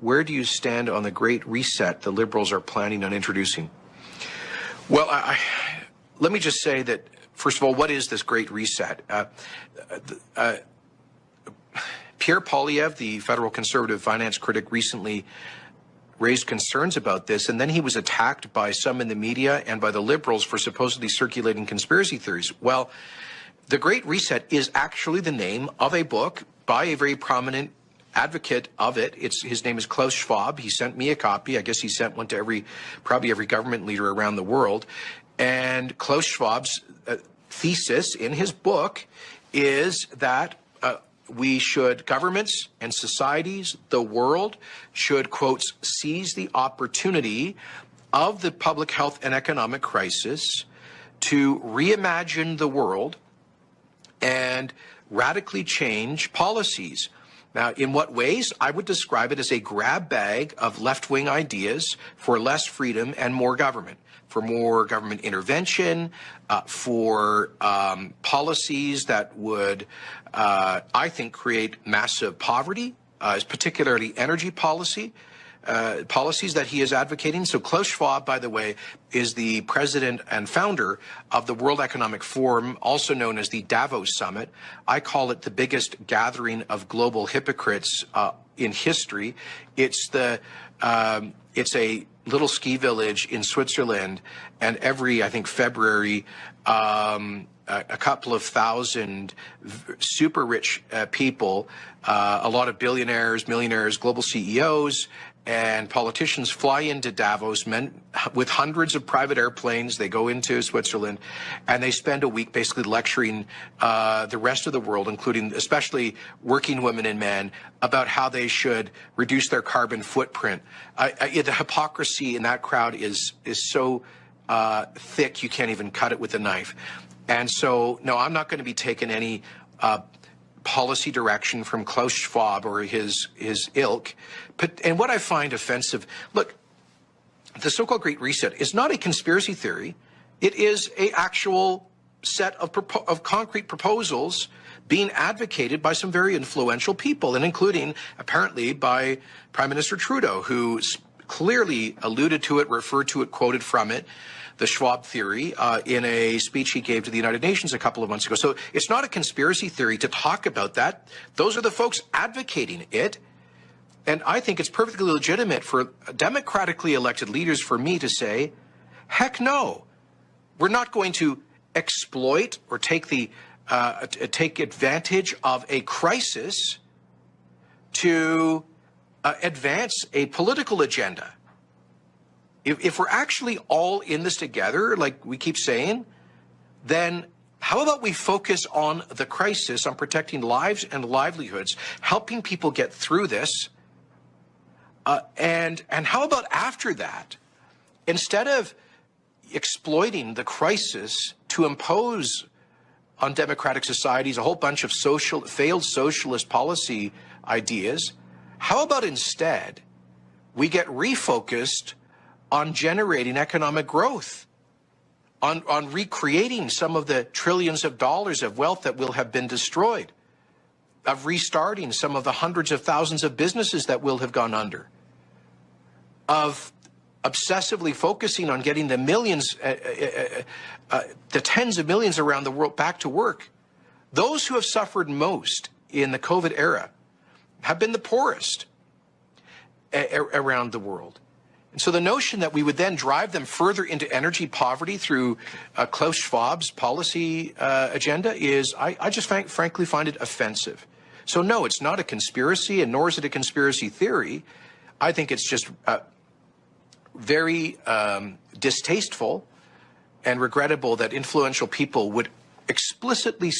where do you stand on the Great Reset the Liberals are planning on introducing? Well, let me just say that, first of all, what is this Great Reset? Pierre Poilievre, the federal conservative finance critic, recently raised concerns about this, and then he was attacked by some in the media and by the Liberals for supposedly circulating conspiracy theories. Well, the Great Reset is actually the name of a book by a very prominent advocate of it. His name is Klaus Schwab. He sent me a copy. I guess he sent one to probably every government leader around the world. And Klaus Schwab's thesis in his book is that governments and societies, the world, should, quotes, seize the opportunity of the public health and economic crisis to reimagine the world and radically change policies. Now, in what ways? I would describe it as a grab bag of left-wing ideas for less freedom and more government, for more government intervention, for policies that would, I think, create massive poverty, particularly energy policies that he is advocating. So Klaus Schwab, by the way, is the president and founder of the World Economic Forum, also known as the Davos Summit. I call it the biggest gathering of global hypocrites in history. It's a little ski village in Switzerland, and every, I think, February, a couple of thousand super rich people, a lot of billionaires, millionaires, global CEOs, and politicians fly into Davos, men with hundreds of private airplanes. They go into Switzerland, and they spend a week basically lecturing the rest of the world, including especially working women and men, about how they should reduce their carbon footprint. The hypocrisy in that crowd is so thick you can't even cut it with a knife. And so, no, I'm not going to be taking any policy direction from Klaus Schwab or his ilk. And what I find offensive, look, the so-called Great Reset is not a conspiracy theory. It is an actual set of concrete proposals being advocated by some very influential people, and including apparently by Prime Minister Trudeau, who clearly alluded to it, referred to it, quoted from it, the Schwab theory, in a speech he gave to the United Nations a couple of months ago. So it's not a conspiracy theory to talk about that. Those are the folks advocating it. And I think it's perfectly legitimate for democratically elected leaders, for me to say, heck no, we're not going to exploit or take advantage of a crisis to advance a political agenda. If we're actually all in this together, like we keep saying, then how about we focus on the crisis, on protecting lives and livelihoods, helping people get through this, and how about after that, instead of exploiting the crisis to impose on democratic societies a whole bunch of failed socialist policy ideas, how about instead we get refocused on generating economic growth, on recreating some of the trillions of dollars of wealth that will have been destroyed, of restarting some of the hundreds of thousands of businesses that will have gone under, of obsessively focusing on getting the millions, the tens of millions around the world back to work. Those who have suffered most in the COVID era have been the poorest around the world. And so the notion that we would then drive them further into energy poverty through Klaus Schwab's policy agenda is, I just frankly find it offensive. So no, it's not a conspiracy, and nor is it a conspiracy theory. I think it's just very distasteful and regrettable that influential people would explicitly